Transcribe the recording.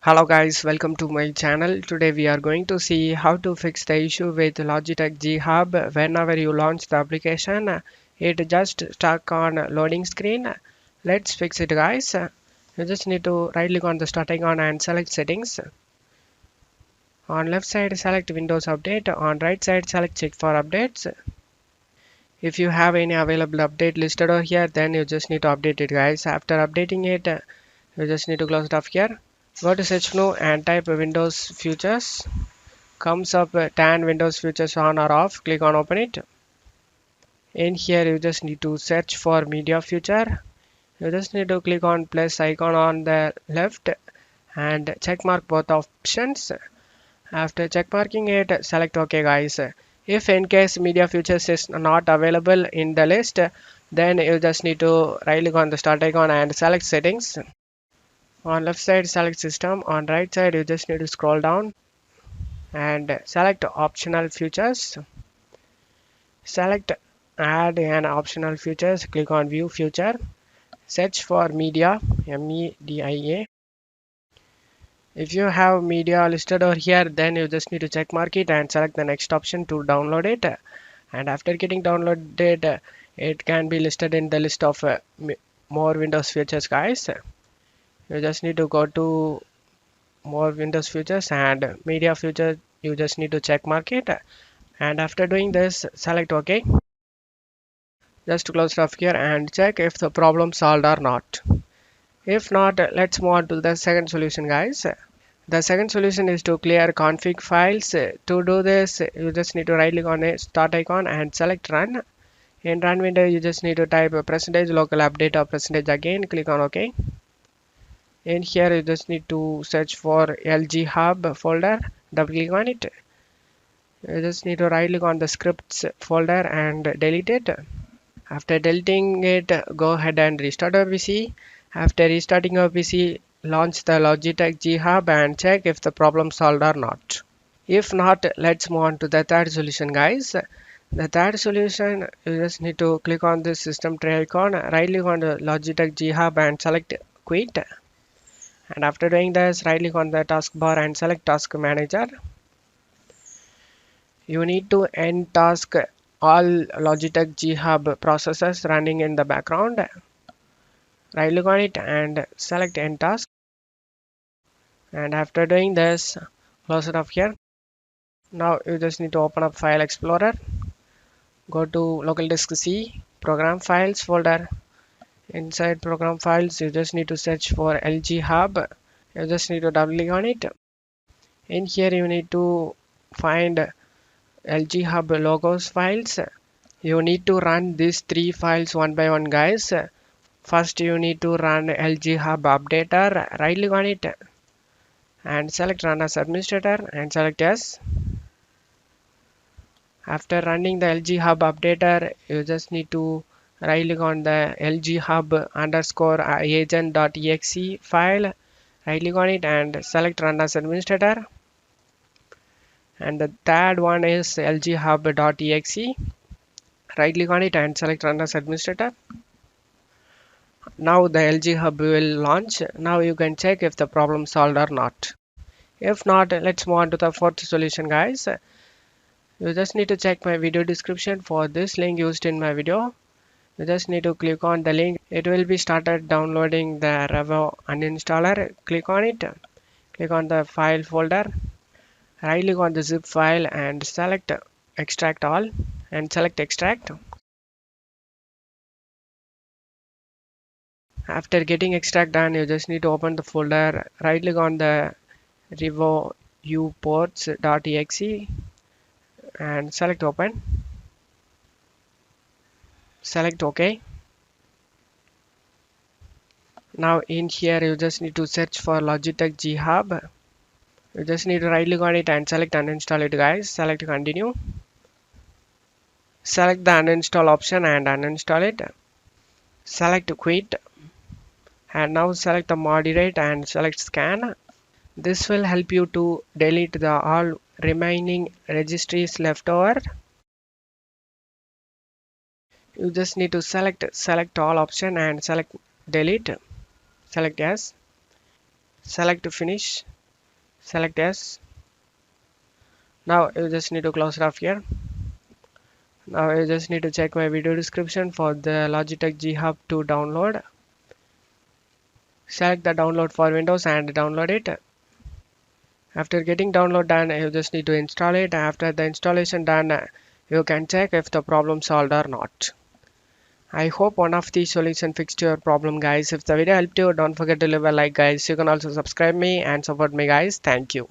Hello guys, welcome to my channel. Today we are going to see how to fix the issue with Logitech G HUB. Whenever you launch the application, it just stuck on loading screen. Let's fix it guys. You just need to right click on the start icon and select settings. On left side select Windows Update. On right side select check for updates. If you have any available update listed over here, then you just need to update it guys. After updating it, you just need to close it off here. Go to search menu and type Windows Futures. Comes up tan Windows Futures on or off. Click on open it. In here you just need to search for media future. You just need to click on plus icon on the left and check mark both options. After check marking it, select OK guys. If in case media futures is not available in the list, then you just need to right click on the start icon and select settings. On left side select system. On right side you just need to scroll down and select optional features. Select add an optional features. Click on view future. Search for media, media. If you have media listed over here, then you just need to check mark it and select the next option to download it. And after getting downloaded, it can be listed in the list of more Windows features guys. You just need to go to more Windows features and media feature. You just need to check mark it. And after doing this, select OK. Just close it off here and check if the problem solved or not. If not, let's move on to the second solution guys. The second solution is to clear config files. To do this, you just need to right click on a start icon and select run. In run window you just need to type percentage local update or percentage again. Click on OK. In here you just need to search for LG hub folder. Double click on it. You just need to right click on the scripts folder and delete it. After deleting it, go ahead and restart your PC. After restarting your PC, launch the Logitech G HUB and check if the problem solved or not. If not, let's move on to the third solution guys. The third solution, you just need to click on this system tray icon, right click on the Logitech G HUB and select quit. And after doing this, right click on the taskbar and select task manager. You need to end task all Logitech G HUB processes running in the background. Right click on it and select end task. And after doing this, close it off here. Now you just need to open up File Explorer. Go to local disk C, program files folder. Inside program files, you just need to search for LG hub. You just need to double click on it. In here you need to find LG hub logos files. You need to run these three files one by one guys. First you need to run LG hub updater. Right click on it and select run as administrator and select yes. After running the LG hub updater, you just need to right click on the LG hub underscore agent.exe file. Right click on it and select run as administrator. And the third one is LG hub.exe. Right click on it and select run as administrator. Now the LG hub will launch. Now you can check if the problem solved or not. If not, let's move on to the fourth solution guys. You just need to check my video description for this link used in my video. You just need to click on the link. It will be started downloading the Revo uninstaller. Click on it. Click on the file folder. Right click on the zip file and select extract all and select extract. After getting extract done, you just need to open the folder. Right click on the revo uports.exe and select open. Select OK. Now in here you just need to search for Logitech G HUB. You just need to right click on it and select uninstall it guys. Select continue. Select the uninstall option and uninstall it. Select quit. And now select the moderate and select scan. This will help you to delete the all remaining registries left over. You just need to select all option and select delete. Select yes. select to finish, select yes. Now you just need to close it off here. Now you just need to check my video description for the Logitech G HUB to download. Select the download for Windows and download it. After getting download done, you just need to install it. After the installation done, you can check if the problem solved or not. I hope one of these solutions fixed your problem, guys. If the video helped you, don't forget to leave a like, guys. You can also subscribe me and support me, guys. Thank you.